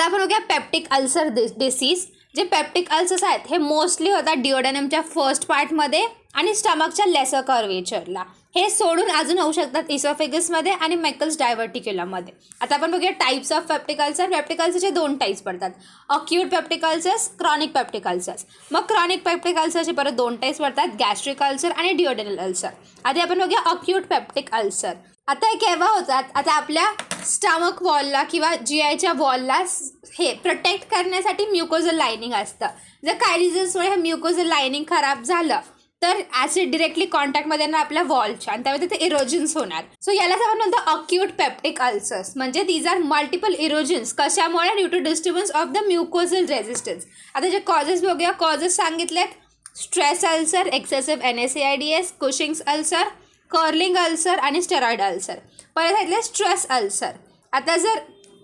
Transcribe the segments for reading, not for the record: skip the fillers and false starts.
आता आपण बघूया पेप्टिक अल्सर डिसीज. जे पेप्टिक अल्सर्स आहेत हे मोस्टली होतात डिओडेनमच्या फर्स्ट पार्टमध्ये आणि स्टमकच्या लेसर कर्वेचरला. हे सोडून अजून होऊ शकतात इसोफेगसमध्ये आणि मेकल्स डायव्हर्टिक्युलममध्ये. आता आपण बघूया types of peptic ulcer. Peptic अल्सरचे 2 टाईप्स पडतात, acute peptic ulcers, chronic peptic ulcers. मग क्रॉनिक पेप्टिक अल्सरचे परत 2 टाईप्स पडतात, गॅस्ट्रिक अल्सर आणि डिओडेनल अल्सर. आधी आपण बघूया अक्यूट पेप्टिक अल्सर. आता हे केव्हा होतात, आता आपल्या स्टमक वॉलला किंवा जीआयच्या वॉलला हे प्रोटेक्ट करण्यासाठी म्युकोझल लायनिंग असतं. जर काही रिझन्समुळे हे म्युकोझल लायनिंग खराब झालं तर ॲसिड डिरेक्टली कॉन्टॅक्टमध्ये येणार आपल्या वॉलच्या आणि त्यामुळे तिथे इरोजन्स होणार. सो यालाच आपण म्हणतो अक्यूट पेप्टिक अल्सर्स. म्हणजे दीज आर मल्टिपल इरोजन्स. कशामुळे? Due to disturbance of the mucosal resistance. आता जे कॉजेस बघूया. कॉजेस सांगितलेत, stress ulcer, excessive NSAIDs, Cushing's ulcer, Curling ulcer आणि स्टेरॉइड अल्सर. परत सांगितले स्ट्रेस अल्सर. आता जर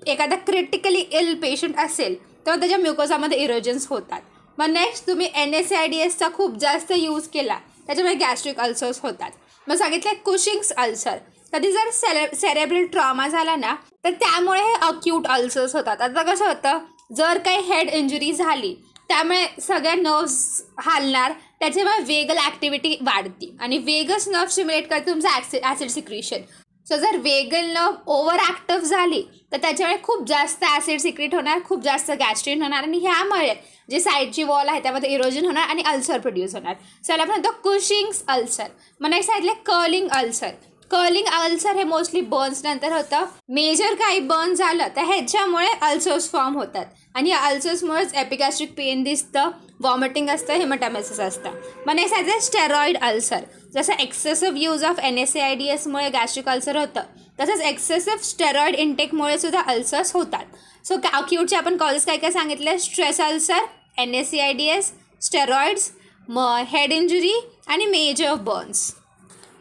एखादा क्रिटिकली इल पेशंट असेल तर त्याच्या म्युकोझामध्ये इरोजन्स होतात. मग नेक्स्ट तुम्ही NSAIDsचा खूप जास्त यूज केला त्याच्यामुळे गॅस्ट्रिक अल्सर्स होतात. मग सांगितले कुशिंग्स अल्सर. कधी जर सेरेब्रल ट्रॉमा झाला ना तर त्यामुळे हे अक्यूट अल्सर्स होतात. आता कसं होतं, जर काही हेड इंजुरी झाली त्यामुळे सगळ्या नर्व्स हालणार, त्याच्यामुळे वेगल ॲक्टिव्हिटी वाढते आणि वेगस नर्व स्टिम्युलेट करते तुमचं ॲसिड सिक्रिशन. सो जर वेगल नर्व ओव्हर ॲक्टिव्ह झाली तर त्याच्यामुळे खूप जास्त ॲसिड सिक्रेट होणार, खूप जास्त गॅस्ट्रिन होणार आणि ह्यामुळे जे साईडची वॉल आहे त्यामध्ये इरोजन होणार आणि अल्सर प्रोड्यूस होणार. सो याला आपण म्हणतो कुशिंग्स अल्सर. मग नेक्स्ट सांगितले कर्लिंग अल्सर. कर्लिंग अल्सर हे मोस्टली बर्न्स नंतर होतं. मेजर काही बर्न झालं तर ह्याच्यामुळे अल्सर्स फॉर्म होतात आणि या अल्सर्समुळेच एपिगॅस्ट्रिक पेन दिसतं, वॉमिटिंग असतं, हेमॅटोमेसिस असतं. मग नेक्स्ट सांगितलं स्टेरॉइड अल्सर. जसं एक्सेसिव्ह यूज ऑफ NSAIDsमुळे गॅस्ट्रिक अल्सर होतं तसंच एक्सेसिव्ह स्टेरॉइड इंटेकमुळे सुद्धा अल्सर्स होतात. सो अक्यूटचे आपण कॉजेस काय काय सांगितले, स्ट्रेस अल्सर, NSAIDs, स्टेरॉइड्स, मग हेड इंजुरी आणि मेजर बर्न्स.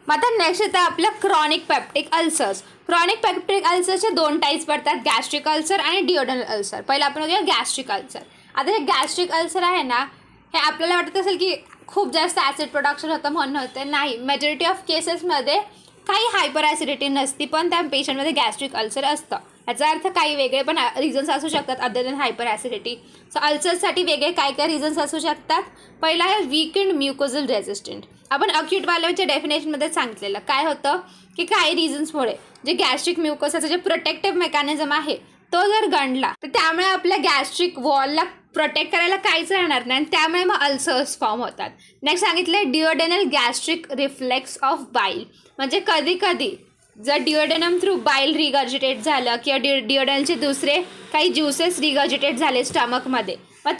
मग आता नेक्स्ट येतं आपलं chronic peptic ulcers. Chronic peptic अल्सरचे 2 टाईप्स पडतात, गॅस्ट्रिक अल्सर आणि डिओडेनल अल्सर. पहिलं आपण बघूया गॅस्ट्रिक अल्सर. आता हे गॅस्ट्रिक अल्सर आहे ना, हे आपल्याला वाटत असेल की खूप जास्त ॲसिड प्रोडक्शन होतं म्हणून होतं. नाही, मेजॉरिटी ऑफ केसेसमध्ये काही हायपर ॲसिडिटी नसती पण त्या पेशंटमध्ये गॅस्ट्रिक अल्सर असतं. याचा अर्थ काही वेगळे पण रिझन्स असू शकतात other than hyper acidity. So अल्सरसाठी वेगळे काय काय रिझन्स असू शकतात. पहिला आहे वीकेंड म्युकोझल रेझिस्टंट. आपण अक्यूटवाल्याच्या डेफिनेशनमध्ये सांगितलेलं काय होतं की काही रिझन्समुळे जे गॅस्ट्रिक म्युकोसाचं जे प्रोटेक्टिव्ह मेकॅनिझम आहे तो जर गणला तर त्यामुळे आपल्या गॅस्ट्रिक वॉलला प्रोटेक्ट करायला काहीच राहणार नाही आणि त्यामुळे मग अल्सर्स फॉर्म होतात. नेक्स्ट सांगितले डिओडेनल गॅस्ट्रिक रिफ्लेक्स ऑफ बाईल. म्हणजे कधी कधी जर डिओडेनम थ्रू बाईल रिगर्जिटेट झालं किंवा डिओडेनलचे दुसरे काही ज्युसेस रिगर्जिटेट झाले स्टमकमध्ये, मग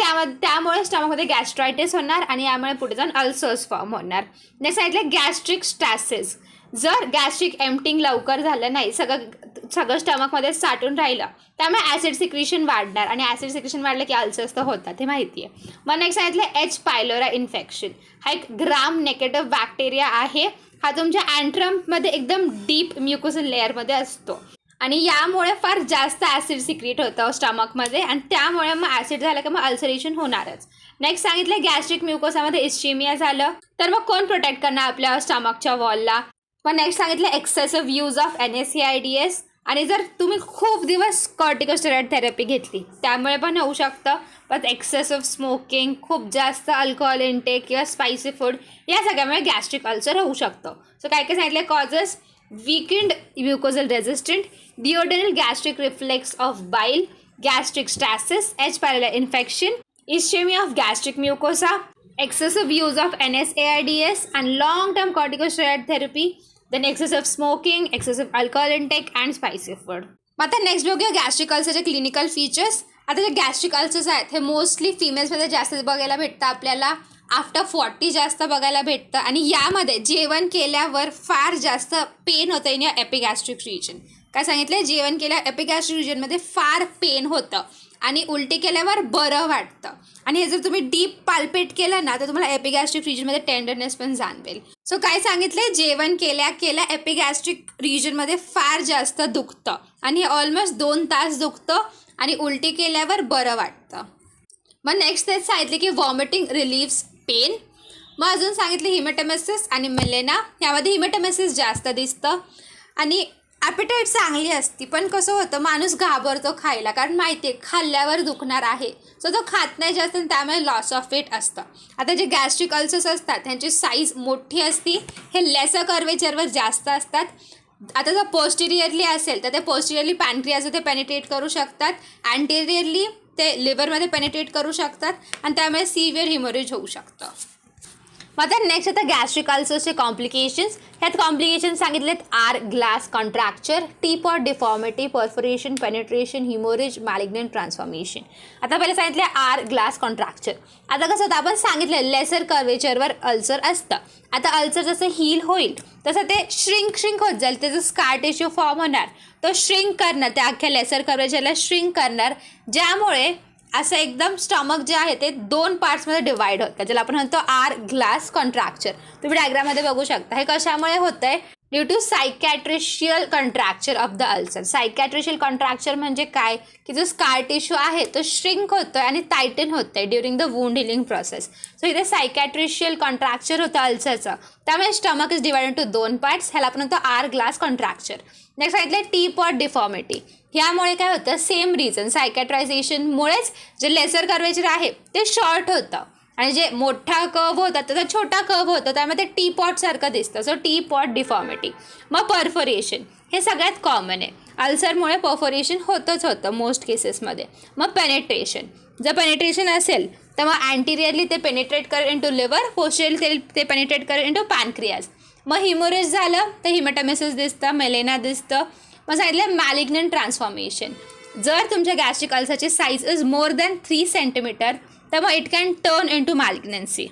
त्यामुळे स्टमकमध्ये गॅस्ट्रायटिस होणार आणि यामुळे पुढे जाऊन अल्सर्स फॉर्म होणार. नेक्स्ट सांगितलं गॅस्ट्रिक स्टॅसिस. जर गॅस्ट्रिक एम्प्टिंग लवकर झालं नाही, सगळं स्टमकमध्ये साठून राहिलं त्यामुळे ॲसिड सिक्रिशन वाढणार आणि ॲसिड सिक्रिशन वाढलं की अल्सर्स तर होतात, हे माहिती आहे. मग नेक्स्ट सांगितलं H. Pylori infection. हा एक ग्राम नेगेटिव्ह बॅक्टेरिया आहे. हा तुमच्या अँट्रममध्ये एकदम डीप म्युकोसल लेअरमध्ये असतो आणि यामुळे फार जास्त ॲसिड सिक्रेट होतं स्टमकमध्ये आणि त्यामुळे मग ॲसिड झालं की मग अल्सरेशन होणारच. नेक्स्ट सांगितलं गॅस्ट्रिक म्युकोसामध्ये इस्चिमिया झालं तर मग कोण प्रोटेक्ट करणार आपल्या स्टमकच्या वॉलला. मग नेक्स्ट सांगितलं एक्सेसिव्ह यूज ऑफ NSAIDs. आणि जर तुम्ही खूप दिवस कॉर्टिकोस्टेरॉइड थेरपी घेतली त्यामुळे पण होऊ शकतं. पण एक्सेसिव्ह स्मोकिंग, खूप जास्त अल्कोहोल इंटेक किंवा स्पायसी फूड या सगळ्यामुळे गॅस्ट्रिक अल्सर होऊ शकतं. सो काय काय सांगितलं causes, weakened mucosal resistant, duodenal gastric reflex of bile, gastric stasis, H. Pylori infection, ischaemia of gastric mucosa, excessive use of NSAIDs and long-term corticosteroid therapy, then excessive smoking, excessive alcohol intake and spicy food. मग आता next बघूया gastric अल्सरचे clinical features. आता जे gastric ulcers आहेत हे mostly फिमेल्समध्ये जास्त बघायला भेटतं, आपल्याला आफ्टर 40 जास्त बघायला भेटतं आणि यामध्ये जेवण केल्यावर फार जास्त पेन होतं इन एपिगॅस्ट्रिक रिजन. काय सांगितलं, जेवण केल्या एपिगॅस्ट्रिक रिजनमध्ये फार पेन होतं आणि उलटी केल्यावर बरं वाटतं आणि हे जर तुम्ही डीप पाल्पेट केलं ना तर तुम्हाला एपिगॅस्ट्रिक रिजनमध्ये टेंडरनेस पण जाणवेल. सो काय सांगितले, जेवण केल्या एपिगॅस्ट्रिक रिजनमध्ये फार जास्त दुखतं आणि ऑलमोस्ट 2 तास दुखतं आणि उलटी केल्यावर बरं वाटतं. मग नेक्स्ट तेच सांगितले की वॉमिटिंग रिलीव्स पेन. मग अजून सांगितले हिमेटोमेसिस आणि मेलेना. यामध्ये हिमेटोमेसिस जास्त दिसतं आणि ॲपेटाईट चांगली असती, पण कसं होतं माणूस घाबरतो खायला, कारण माहिती आहे खाल्ल्यावर दुखणार आहे, सो तो खात नाही जास्त आणि त्यामुळे लॉस ऑफ वेट असतं. आता जे गॅस्ट्रिक अल्सर्स असतात त्यांची साईज मोठी असती, हे लेसर कर्वेचरवर जास्त असतात. आता जर पोस्टिरियरली असेल तर ते पोस्टिरियरली पॅनक्रियाज ते पेनिट्रेट करू शकतात, अँटेरियरली ते लिव्हरमध्ये पेनिट्रेट करू शकतात आणि त्यामुळे सिव्हिअर हिमोरेज होऊ शकतं. मग आता नेक्स्ट आता गॅस्ट्रिक अल्सर्सचे कॉम्प्लिकेशन्स. ह्यात कॉम्प्लिकेशन्स सांगितलेत hourglass contracture, teapot deformity, perforation, penetration, haemorrhage, malignant transformation. आता पहिले सांगितले आर ग्लास कॉन्ट्रॅक्चर. आता कसं होतं आपण सांगितलं लेसर कर्वेचरवर अल्सर असतं. आता अल्सर जसं हील होईल तसं ते श्रिंक होत जाईल, त्याचं स्कार टिश्यू फॉर्म होणार, तो श्रिंक करणार, त्या अख्ख्या लेसर कर्वेचरला श्रिंक करणार, ज्यामुळे असं एकदम स्टमक जे आहे ते 2 पार्ट्समध्ये डिवाईड होतं, ज्याला आपण म्हणतो आर ग्लास कॉन्ट्रॅक्चर. तुम्ही डायग्राममध्ये बघू शकता. हे कशामुळे होतं आहे? Due to cicatricial contracture of the ulcer. Cicatricial contracture म्हणजे काय की जो स्कार टिश्यू आहे तो श्रिंक होतो आहे आणि टायटन होतं आहे during the wound healing process. So इथे सायकॅट्रिशियल कॉन्ट्रॅक्चर होतं अल्सरचं, त्यामुळे stomach is divide into 2 parts. ह्याला आपण म्हणतो आर ग्लास कॉन्ट्रॅक्चर. नेक्स्ट सांगितलं टीपॉट डिफॉर्मिटी. ह्यामुळे काय होतं? सेम रिझन, सायकॅट्रायझेशनमुळेच जे लेसर कर्वेचर आहे ते शॉर्ट होतं आणि जे मोठा कर्व होता त्याचा छोटा कर्व होतं, त्यामुळे ते टीपॉटसारखं दिसतं. So teapot deformity. मग परफोरेशन, हे सगळ्यात कॉमन आहे. अल्सरमुळे परफोरेशन होतं मोस्ट केसेसमध्ये. मग पेनिट्रेशन, जर पेनिट्रेशन असेल तर मग अँटिरियरली ते पेनिट्रेट करेल इंटू लिव्हर, पोस्टेरियरली ते पेनिट्रेट करेल इंटू पॅनक्रियाज. मग हिमोरेज झालं तर हिमॅटॅमेसिस दिसतं, मेलेना दिसतं. मग सांगितलं मॅलिग्नंट ट्रान्सफॉर्मेशन. जर तुमच्या गॅस्ट्रिक अल्सरची size is more than 3 centimetre तर मग it can turn in to malignancy.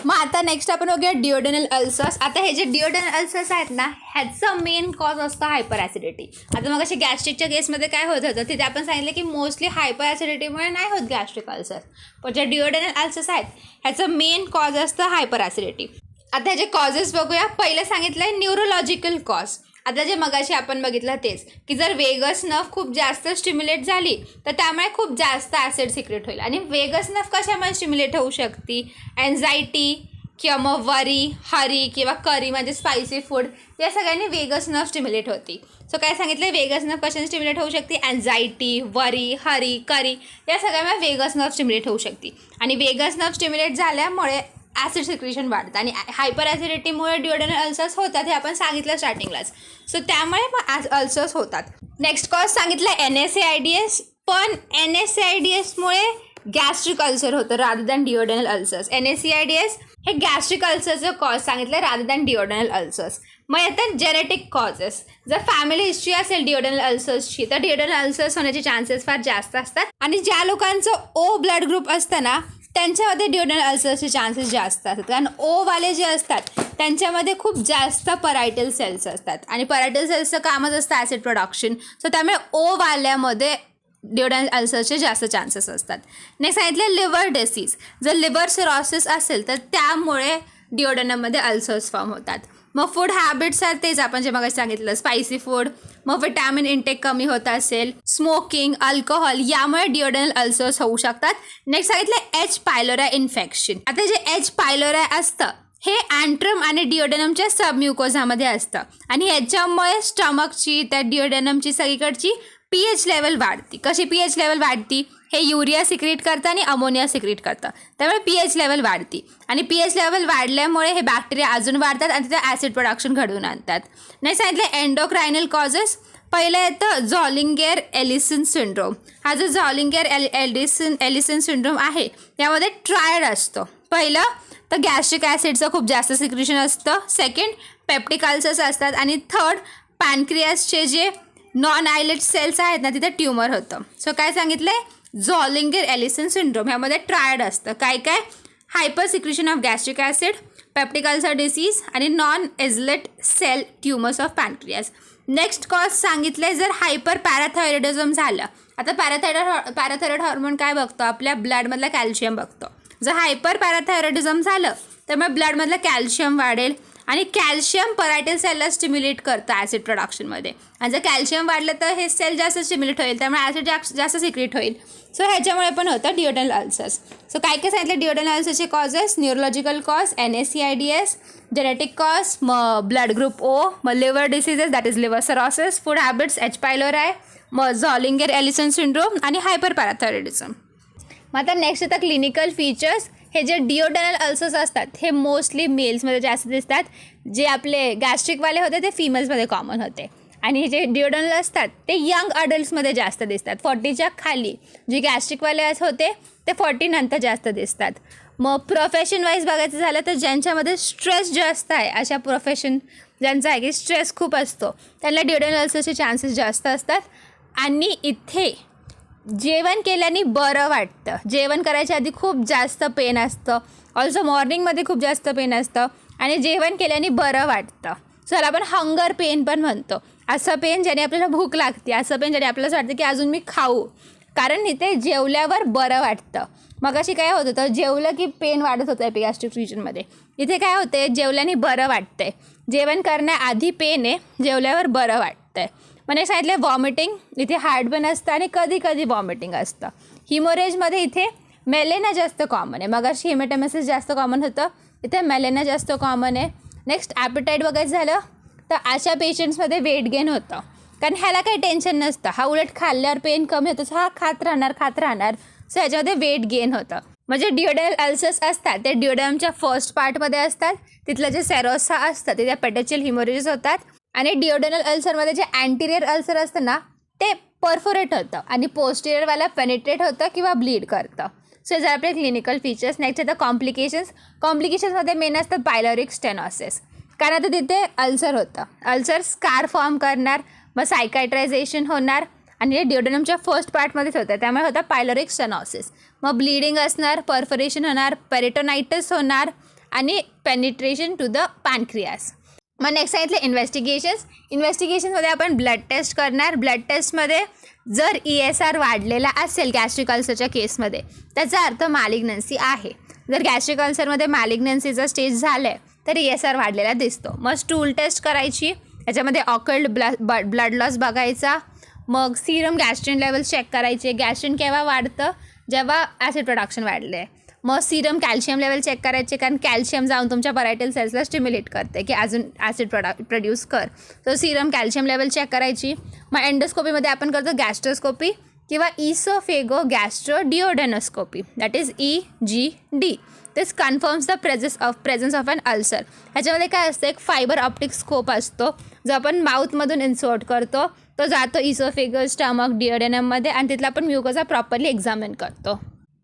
मग आता नेक्स्ट आपण बघूया डिओडेनल अल्सर्स. आता हे जे डिओडेनल अल्सर्स आहेत ना, ह्याचं मेन कॉज असतं हायपर ॲसिडिटी. आता मग असे गॅस्ट्रिकच्या केसमध्ये काय होत होतं तिथे आपण सांगितलं की मोस्टली हायपर ॲसिडिटीमुळे नाही होत गॅस्ट्रिक अल्सर्स, पण जे डिओडेनल अल्सर्स आहेत ह्याचं मेन कॉज असतं हायपर ॲसिडिटी. आता ह्याचे कॉजेस बघूया. पहिलं सांगितलं आहे न्यूरोलॉजिकल कॉज. आता जे मगाशी आपण बघितलं तेच की जर वेगस नर्व खूप जास्त स्टिम्युलेट झाली तर त्यामुळे खूप जास्त ॲसिड सिक्रेट होईल. आणि वेगस नर्व कशामुळे स्टिम्युलेट होऊ शकते? एन्झायटी किंवा मग वरी, हरी किंवा करी म्हणजे स्पायसी फूड, या सगळ्यांनी वेगस नर्व स्टिम्युलेट होती. सो काय सांगितलं? वेगस नर्व कशाने स्टिम्युलेट होऊ शकते? एन्झायटी, वरी, हरी, करी या सगळ्यामुळे वेगस नर्व स्टिम्युलेट होऊ शकते. आणि वेगस नर्व स्टिम्युलेट झाल्यामुळे ॲसिड सिक्रेशन वाढतं आणि हायपर ॲसिडिटीमुळे डिओडेनल अल्सर्स होतात, हे आपण सांगितलं स्टार्टिंगलाच. सो त्यामुळे मग अल्सर्स होतात. नेक्स्ट कॉज सांगितलं NSAIDS. पण NSAIDSमुळे गॅस्ट्रिक अल्सर होतं rather than duodenal ulcers. NSAIDS हे गॅस्ट्रिक अल्सरचं कॉज सांगितलं रादर दॅन डिओडेनल अल्सर्स. मग येतात जेनेटिक कॉजेस. जर फॅमिली हिस्ट्री असेल डिओडेनल अल्सर्सची तर डिओडेनल अल्सर्स होण्याचे चान्सेस फार जास्त असतात. आणि ज्या लोकांचं O ब्लड ग्रुप असतं ना त्यांच्यामध्ये डिओडेनल अल्सर्सचे चान्सेस जास्त असतात, कारण ओवाले जे असतात त्यांच्यामध्ये खूप जास्त परायटल सेल्स असतात आणि परायटल सेल्सचं कामच असतं ॲसिड प्रोडक्शन. सो त्यामुळे ओवाल्यामध्ये डिओडेनल अल्सर्सचे जास्त चान्सेस असतात. नेक्स्ट सांगितलं लिव्हर डिसीज. जर लिव्हर सिरोसिस असेल तर त्यामुळे डिओडेनममध्ये अल्सर्स फॉर्म होतात. मग फूड हॅबिट्स आहेत तेच आपण जे मग सांगितलं, स्पायसी फूड. मग विटॅमिन इंटेक कमी होत असेल, स्मोकिंग, अल्कोहोल, यामुळे डिओडेनल अल्सर्स होऊ शकतात. नेक्स्ट सांगितलं H. पायलोराय इन्फेक्शन. आता जे H. पायलोराय असतं हे अँट्रम आणि डिओडेनमच्या सबम्युकोझामध्ये असतं आणि ह्याच्यामुळे स्टमकची त्या डिओडेनमची सगळीकडची pH लेवल वाढती. कशी pH लेवल वाढती? हे युरिया सिक्रेट करतं आणि अमोनिया सिक्रेट करतं, त्यामुळे pH लेवल वाढती आणि pH लेवल वाढल्यामुळे हे बॅक्टेरिया अजून वाढतात आणि तिथे ॲसिड प्रोडक्शन घडवून आणतात. नाही सांगितलं एंडोक्रायनल कॉजेस. पहिलं येतं झॉलिंगर एलिसन सिंड्रोम. हा जो झॉलिंगर एलिसन सिंड्रोम आहे यामध्ये ट्रायड असतो. पहिलं तर गॅस्ट्रिक ॲसिडचं खूप जास्त सिक्रेशन असतं. सेकंड पेप्टिक अल्सर्स असतात आणि थर्ड पॅनक्रियासचे जे नॉन आयलेट सेल्स आहेत ना तिथे ट्युमर होतं. सो काय सांगितलं आहे? झॉलिंगर एलिसन सिंड्रोम ह्यामध्ये ट्रायड असतं. काय काय? Hyper secretion of gastric acid, peptic ulcer disease आणि non islet cell tumours of pancreas. Next cause सांगितलं आहे जर हायपर पॅराथायरॉइडिझम झालं. आता पॅराथायरॉइड हॉर्मोन काय बघतो? आपल्या ब्लडमधला कॅल्शियम बघतो. जर हायपर पॅराथायरॉइडिझम झालं तर मग ब्लडमधलं कॅल्शियम वाढेल आणि कॅल्शियम परायटल सेलला स्टिम्युलेट करतं ॲसिड प्रोडक्शनमध्ये. आणि जर कॅल्शियम वाढलं तर हे सेल जास्त स्टिम्युलेट होईल, त्यामुळे ॲसिड जास्त सिक्रेट होईल. सो ह्याच्यामुळे पण होतं डिओडनल अल्सर्स. सो काय काय सांगितलं डिओडनल अल्सरचे causes? Neurological cause, NSAIDs, genetic cause, मग ब्लड ग्रुप O, मग liver diseases that is liver cirrhosis, food habits, H. Pylori, मग झॉलिंगर एलिसन सिंड्रोम आणि हायपर पॅराथायरॉइडिझम. मग आता नेक्स्ट येतं क्लिनिकल फीचर्स. हे जे डिओडनल अल्सर्स असतात हे मोस्टली मेल्समध्ये जास्त दिसतात. जे आपले गॅस्ट्रिकवाले होते ते फिमेल्समध्ये कॉमन होते. आणि हे जे डिओडनल असतात ते यंग अडल्ट्समध्ये जास्त दिसतात. 40च्या खाली. जे गॅस्ट्रिकवाले होते ते 40 नंतर जास्त दिसतात. मग प्रोफेशन वाईज बघायचं झालं तर ज्यांच्यामध्ये स्ट्रेस जास्त आहे, अशा प्रोफेशन ज्यांचा आहे की स्ट्रेस खूप असतो, त्यांना डिओडनल अल्सरचे चान्सेस जास्त असतात. आणि इथे जेवण केल्याने बरं वाटतं. जेवण करायच्या आधी खूप जास्त पेन असतं, ऑल्सो मॉर्निंगमध्ये खूप जास्त पेन असतं, आणि जेवण केल्याने बरं वाटतं. सो ह्याला आपण हंगर पेन पण म्हणतो. असं पेन ज्याने आपल्याला भूक लागते, असं पेन ज्याने आपल्याला वाटतं की अजून मी खाऊ, कारण इथे जेवल्यावर बरं वाटतं. मग अशी काय होत होतं, जेवलं की पेन वाढत होतं एपिगॅस्ट्रिक रिजनमध्ये. इथे काय होते, जेवल्याने बरं वाटतंय. जेवण करण्याआधी पेन आहे, जेवल्यावर बरं वाटतंय. म्हणजे सांगितलं वॉमिटिंग, इथे हार्टबर्न असतं आणि कधी कधी वॉमिटिंग असतं. हिमोरेजमध्ये इथे मेलेना जास्त कॉमन आहे. मग अशी हिमेटॅमेसिस जास्त कॉमन होतं, इथे मेलेना जास्त कॉमन आहे. नेक्स्ट ॲपिटाईट बघायचं झालं तर अशा पेशंट्समध्ये वेट गेन होतं, कारण ह्याला काही टेन्शन नसतं. हा उलट खाल्ल्यावर पेन कमी होतं, सो हा खात राहणार. सो ह्याच्यामध्ये वेट गेन होतं. म्हणजे डिओडनल अल्सर्स असतात ते डिओडनमच्या फर्स्ट पार्टमध्ये असतात. तिथलं जे सेरोसा असतं तिथे पेटेचियल हिमोरेजेस होतात. आणि डिओडनल अल्सरमध्ये जे अँटिरियर अल्सर असतं ना ते परफोरेट होतं आणि पोस्टिरियरवाला पेनिट्रेट होतं किंवा ब्लीड करतं. सो जर आपले क्लिनिकल फीचर्स. नेक्स्ट येतं कॉम्प्लिकेशन्समध्ये मेन असतं पायलोरिक स्टेनॉसिस, कारण आता तिथे अल्सर होतं. अल्सर स्कार फॉर्म करणार, मग सायकायट्रायझेशन होणार, आणि हे डिओडनमच्या फर्स्ट पार्टमध्येच होतं, त्यामुळे होतं पायलोरिक स्टेनॉसिस. मग ब्लीडिंग असणार, परफोरेशन होणार, पेरिटोनायटिस होणार आणि पेनिट्रेशन टू द पॅनक्रियास. मग नेक्स्ट सांगितलं इन्व्हेस्टिगेशनमध्ये आपण ब्लड टेस्ट करणार. ब्लड टेस्टमध्ये जर ESR वाढलेला असेल गॅस्ट्रिक अल्सरच्या केसमध्ये त्याचा अर्थ मॅलिग्नन्सी आहे. जर गॅस्ट्रिक अल्सरमध्ये मॅलिग्नन्सीचा स्टेज झालं आहे तर ESR वाढलेला दिसतो. मग स्टूल टेस्ट करायची, याच्यामध्ये ऑकल्ड ब्लड लॉस बघायचा. मग सिरम गॅस्ट्रिन लेवल्स चेक करायचे. गॅस्ट्रिन केव्हा वाढतं, जेव्हा ॲसिड प्रोडक्शन वाढलं आहे. मग सिरम कॅल्शियम लेवल चेक करायचे, कारण कॅल्शियम जाऊन तुमच्या परायटल सेल्सला स्टिम्युलेट करते की अजून ॲसिड प्रोड्यूस कर. So serum calcium level check करायची. मग एंडोस्कोपीमध्ये आपण करतो गॅस्ट्रोस्कोपी किंवा oesophagogastroduodenoscopy, that is EGD. This confirms the presence of an ulcer. ह्याच्यामध्ये काय असतं, एक फायबर ऑप्टिक स्कोप असतो जो आपण माउथमधून इन्सर्ट करतो. तो जातो इसोफेगस, स्टमक, डिओडेनममध्ये आणि तिथला आपण म्युकोसा प्रॉपरली एक्झामिन करतो.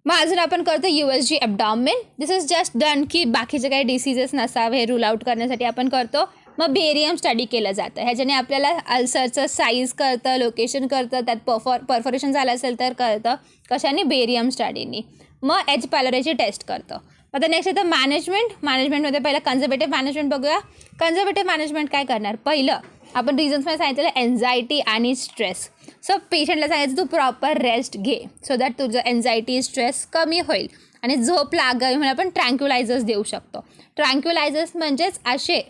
मग अजून आपण करतो USG abdomen. This is just done की बाकीचे काही डिसीजेस नसावे हे रूल आउट करण्यासाठी आपण करतो. मग बेरियम स्टडी केलं जातं, ह्याच्याने आपल्याला अल्सरचं साईज कळतं, लोकेशन कळतं, त्यात परफोरेशन झालं असेल तर कळतं. कशाने? बेरियम स्टडीनी. मग H. पायलोरायची टेस्ट करतो. आता नेक्स्ट येतं मॅनेजमेंटमध्ये पहिलं कन्झर्वेटिव्ह मॅनेजमेंट बघूया. कन्झर्वेटिव्ह मॅनेजमेंट काय करणार, पहिलं आपण रिझन्समध्ये सांगितलेलं एन्झायटी आणि स्ट्रेस. सो पेशंटला सांगायचं तू प्रॉपर रेस्ट घे, सो दॅट तुझं एन्झायटी स्ट्रेस कमी होईल आणि झोप लागावी म्हणून आपण ट्रँक्युलायझर्स देऊ शकतो. ट्रँक्युलायझर्स म्हणजेच असे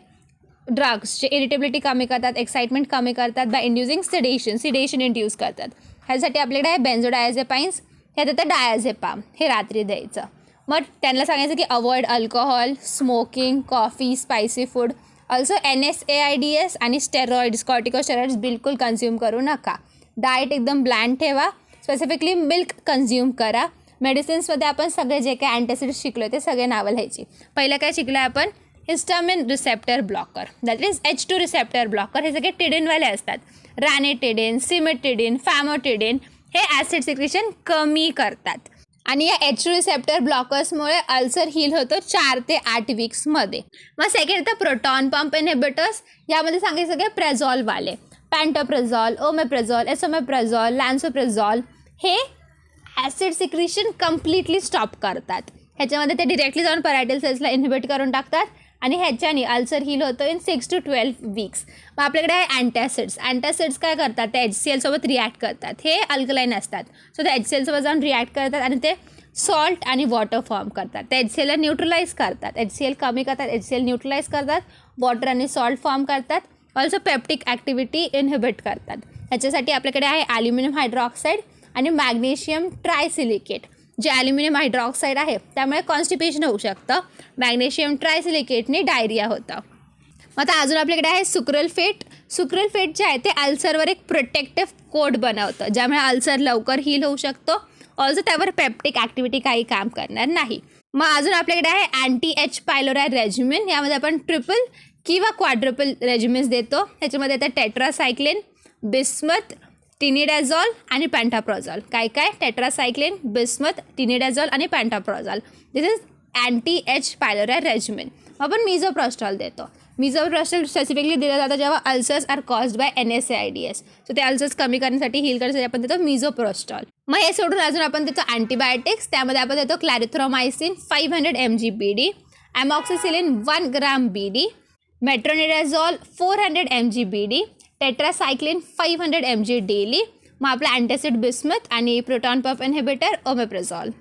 ड्रग्स जे इरिटेबिलिटी कमी करतात, एक्साइटमेंट कमी करतात, बाय इंड्युसिंग सिडेशन इंड्यूस करतात. ह्यासाठी आपल्याकडे आहे बेन्झोडायझेपाईन्स, ह्यात येतं डायझेपाम, हे रात्री द्यायचं. मग त्यांना सांगायचं की avoid alcohol, smoking, coffee, spicy food. Also NSAIDs आणि स्टेरॉइड्स, कॉर्टिकोस्टेरॉइड्स बिलकुल कन्झ्युम करू नका. डाएट एकदम ब्लँड ठेवा. स्पेसिफिकली मिल्क कन्झ्युम करा. मेडिसिन्समध्ये आपण सगळे जे काही अँटासिड्स शिकलो ते सगळे नावं लिहायची. पहिलं काय शिकलं आहे आपण, histamine receptor blocker, that is H2 receptor blocker. हे सगळे टिडिनवाले असतात. रॅनिटिडिन, सिमेटिडिन, फॅमोटिडिन हे ॲसिड सिक्रेशन कमी करतात. आणि या H2 रिसेप्टर ब्लॉकर्समुळे अल्सर हील होतो 4 ते 8 वीक्समध्ये. मग सेकंड तर प्रोटॉन पंप इनहिबिटर्स. यामध्ये सांगायचं सगळे प्रेझॉलवाले, पॅन्टोप्रेझॉल, ओमेप्रेझॉल, एसोमेप्रेझॉल, लॅन्सोप्रेझॉल हे ॲसिड सिक्रेशन कम्प्लिटली स्टॉप करतात. ह्याच्यामध्ये ते डिरेक्टली जाऊन परायटल सेल्सला इनहिबिट करून टाकतात आणि ह्याच्याने अल्सर हील होतो इन 6 to 12 वीक्स. मग आपल्याकडे आहे अँटासिड्स काय करतात, ते HCl सोबत रिॲक्ट करतात. हे अल्कलाईन असतात, सो ते HCl सोबत जाऊन रिॲक्ट करतात आणि ते सॉल्ट आणि वॉटर फॉर्म करतात. ते HClला न्यूट्रलाइज करतात, HCl कमी करतात, HCl न्यूट्रलाइज करतात. वॉटर आणि सॉल्ट फॉर्म करतात. ऑल्सो पेप्टिक ॲक्टिव्हिटी इनहिबिट करतात. ह्याच्यासाठी आपल्याकडे आहे ॲल्युमिनियम हायड्रॉक्साईड आणि मॅग्नेशियम ट्रायसिलिकेट. जे ॲल्युमिनियम हायड्रॉक्साईड आहे त्यामुळे कॉन्स्टिपेशन होऊ शकतं. मॅग्नेशियम ट्रायसिलिकेटने डायरिया होतं. मग आता अजून आपल्याकडे आहे सुक्रलफेट. सुक्रलफेट जे आहे ते अल्सरवर एक प्रोटेक्टिव्ह कोट बनवतं, ज्यामुळे अल्सर लवकर हील होऊ शकतो. ऑल्सो त्यावर पेप्टिक ॲक्टिव्हिटी काही काम करणार नाही. मग अजून आपल्याकडे आहे अँटी एच पायलोराय रेजिमेन. यामध्ये आपण ट्रिपल किंवा क्वाड्रुपल रेजिमेन्स देतो. त्याच्यामध्ये येतं टेट्रासायक्लिन, बिस्मथ, टिनिडाझॉल आणि पॅन्टाप्रॉझॉल. काय टेट्रासायक्लिन, बिस्मथ, टिनिडाझॉल आणि pantoprazole. This is anti H pylori regimen. आपण मिझोप्रोस्टॉल देतो. मिझोप्रोस्टॉल स्पेसिफिकली दिलं जातं जेव्हा ulcers are caused by NSAIDs. So ते अल्सर्स कमी करण्यासाठी, हील करण्यासाठी आपण देतो मिझोप्रोस्टॉल. मग हे सोडून अजून आपण देतो अँटीबायोटिक्स. त्यामध्ये आपण देतो क्लॅरिथ्रोमायसिन 500 mg BD, अमॉक्सिसिलिन 1 ग्राम BD, मेट्रोनिडाझॉल 400 mg BD, tetracycline 500 mg daily. मग आपला अँटासिड बिस्मथ आणि प्रोटॉन पंप इनहिबिटर ओमेप्राझोल.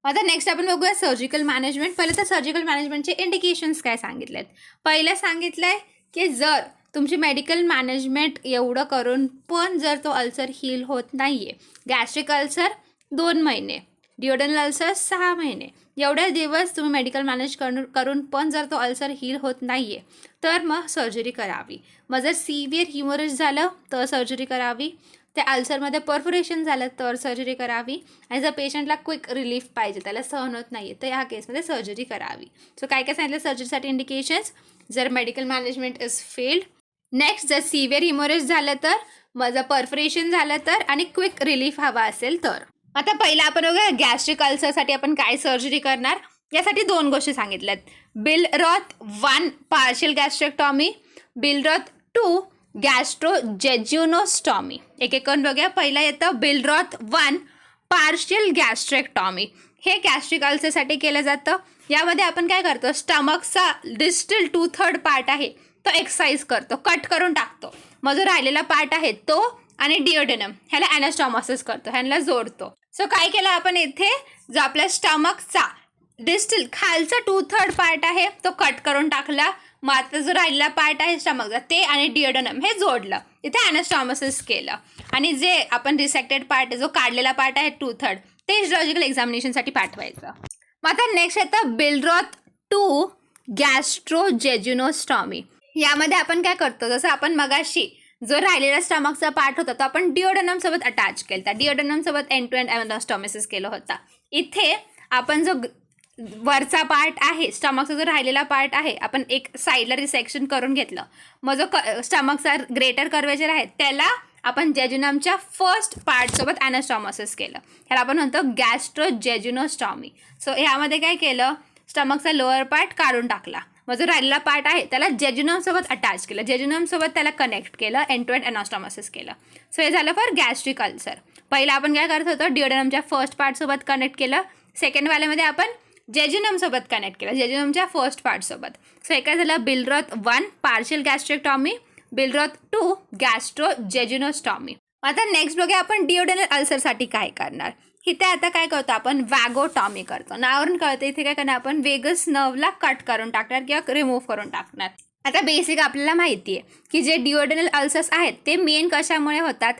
आता नेक्स्ट आपण बघूया सर्जिकल मॅनेजमेंट. पहिले तर सर्जिकल मॅनेजमेंटचे इंडिकेशन्स काय सांगितलेत. पहिलं सांगितलं आहे की जर तुमची मेडिकल मॅनेजमेंट एवढं करून पण जर तो अल्सर हील होत नाही आहे, गॅस्ट्रिक अल्सर 2 महिने, डिओडनल अल्सर 6 महिने, एवढ्या दिवस तुम्ही मेडिकल मॅनेज करून पण जर तो अल्सर हील होत नाही आहे तर मग सर्जरी करावी. मग जर सिव्हिअर हिमोरेज झालं तर सर्जरी करावी. त्या अल्सरमध्ये परफोरेशन झालं तर सर्जरी करावी. आणि जर पेशंटला क्विक रिलीफ पाहिजे, त्याला सहन होत नाही आहे, तर ह्या केसमध्ये सर्जरी करावी. सो काय सांगितलं सर्जरीसाठी इंडिकेशन्स. जर medical management is failed, next जर सिव्हिअर हिमोरेज झालं तर, मग जर परफोरेशन झालं तर, आणि क्विक रिलीफ हवा असेल तर. आता पहिला आपण बघूया गॅस्ट्रिक अल्सरसाठी आपण काय सर्जरी करणार. यासाठी 2 गोष्टी सांगितल्यात. बिलरॉथ 1 पार्शियल गॅस्ट्रेक्टॉमी, बिलरॉथ 2 गॅस्ट्रोजेज्युनोस्टॉमी. एक करून बघूया. पहिला येतं बिलरॉथ 1 पार्शियल गॅस्ट्रेक्टॉमी. हे गॅस्ट्रिक अल्सरसाठी केलं जातं. यामध्ये आपण काय करतो, स्टमकचा डिस्टल 2/3 पार्ट आहे तो एक्ससाइज करतो, कट करून टाकतो. मग जो राहिलेला पार्ट आहे तो आणि डिओडेनम ह्याला ॲनास्टॉमॉसिस करतो, ह्यांना जोडतो. सो काय केलं आपण इथे, जो आपल्या स्टमकचा डिस्टल खालचा 2/3 पार्ट आहे तो कट करून टाकला. मग आता जो राहिलेला पार्ट आहे स्टमकचा ते आणि डिओडेनम हे जोडलं, इथे ॲनास्टॉमॉसिस केलं. आणि जे आपण रिसेक्टेड पार्ट आहे, जो काढलेला पार्ट आहे 2/3, ते हिस्टॉलॉजिकल एक्झामिनेशनसाठी पाठवायचं. मग आता नेक्स्ट येतं बिलरॉथ 2 गॅस्ट्रोजेज्युनोस्टॉमी. यामध्ये आपण काय करतो, जसं आपण मगाशी जो राहिलेला स्टमकचा पार्ट होता तो आपण डिओडेनम सोबत अटॅच केला, डिओडेनम सोबत एंड टू एंड ॲनास्टॉमॉसिस केलं होता. इथे आपण जो वरचा पार्ट आहे, स्टमकचा जो राहिलेला पार्ट आहे, आपण एक साईडला रिसेक्शन करून घेतलं. मग जो स्टमकचा ग्रेटर कर्वेचर आहे त्याला आपण जेजुनमच्या फर्स्ट पार्टसोबत ॲनास्टॉमॉसिस केलं. ह्याला आपण म्हणतो गॅस्ट्रोजेज्युनोस्टॉमी. सो ह्यामध्ये काय केलं, स्टमकचा लोअर पार्ट काढून टाकला. मग जो राहिलेला पार्ट आहे त्याला जेजुनमसोबत अटॅच केलं, जेजुनमसोबत त्याला कनेक्ट केलं, एंड टू एंड ॲनास्टॉमॉसिस केलं. सो हे झालं फॉर गॅस्ट्रिक अल्सर. पहिला आपण काय करत होतो, डिओडेनमच्या फर्स्ट पार्टसोबत कनेक्ट केलं. सेकंड वाल्यामध्ये आपण जेजुनमसोबत कनेक्ट केलं, जेजुनमच्या फर्स्ट पार्टसोबत. सो एका झालं बिलरॉथ 1 पार्शियल गॅस्ट्रेक्टॉमी, बिलरॉथ 2 गॅस्ट्रोजेज्युनोस्टॉमी. आता नेक्स्ट बघूया आपण डिओडेनल अल्सरसाठी काय करणार. इथे आता काय करतो आपण, वॅगोटॉमी करतो. नावावरून कळतं इथे काय करणार आपण, वेगस नर्वला कट करून टाकणार किंवा रिमूव्ह करून टाकणार. आता बेसिक आपल्याला माहिती आहे की जे डिओडेनल अल्सर्स आहेत ते मेन कशामुळे होतात,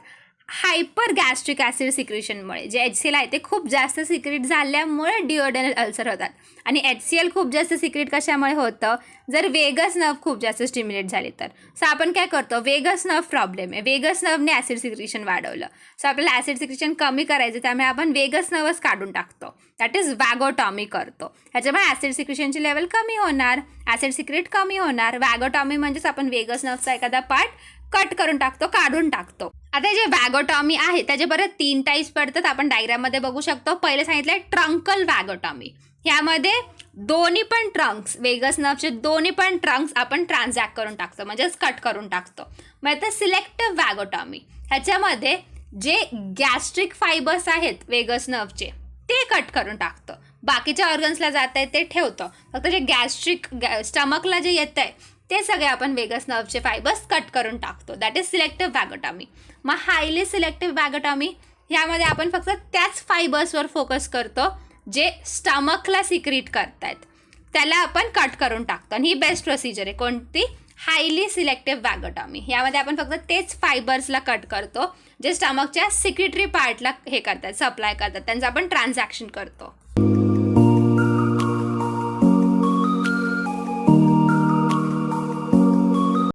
हायपर गॅस्ट्रिक ॲसिड सिक्रेशनमुळे. जे HCl आहे ते खूप जास्त सिक्रेट झाल्यामुळे डिओडेनल अल्सर होतात. आणि HCl खूप जास्त सिक्रेट कशामुळे होतं, जर वेगस नर्व खूप जास्त स्टिम्युलेट झाली तर. सो आपण काय करतो, वेगस नर्व प्रॉब्लेम आहे, वेगस नर्वने ॲसिड सिक्रेशन वाढवलं. सो आपल्याला ॲसिड सिक्रेशन कमी करायचं, त्यामुळे आपण वेगस नर्वच काढून टाकतो, दॅट इज वॅगोटॉमी करतो. ह्याच्यामुळे ॲसिड सिक्रेशनची लेवल कमी होणार, ॲसिड सिक्रेट कमी होणार. वॅगोटॉमी म्हणजेच आपण वेगस नर्वचा एखादा पार्ट कट करून टाकतो, काढून टाकतो. आता जे वॅगोटॉमी आहे त्याचे परत 3 टाईप्स पडतात, आपण डायग्राममध्ये बघू शकतो. पहिले सांगितलं ट्रंकल वॅगोटॉमी. ह्यामध्ये दोन्ही पण ट्रंक्स, वेगस नर्वचे दोन्ही पण ट्रंक्स आपण ट्रान्झॅक्ट करून टाकतो, म्हणजेच कट करून टाकतो. मग आता सिलेक्टिव्ह वॅगोटॉमी, ह्याच्यामध्ये जे गॅस्ट्रिक फायबर्स आहेत वेगस नर्वचे ते कट करून टाकतो, बाकीच्या ऑर्गन्सला जात आहे ते ठेवतं. फक्त जे गॅस्ट्रिक स्टमकला जे येतं आहे ते सगळे आपण वेगस नर्वचे फायबर्स कट करून टाकतो, दॅट इज सिलेक्टिव्ह वॅगोटॉमी. मग हायली सिलेक्टिव्ह वॅगोटॉमी, ह्यामध्ये आपण फक्त त्याच फायबर्सवर फोकस करतो जे स्टमकला सिक्रीट करतायत. त्याला आपण कट करून टाकतो. आणि ही बेस्ट प्रोसिजर आहे. कोणती? Highly selective vagotomy. यामध्ये आपण फक्त तेच फायबर्सला कट करतो जे स्टमकच्या सिक्रिटरी पार्टला हे करतात, सप्लाय करतात, त्यांचं आपण ट्रान्झॅक्शन करतो.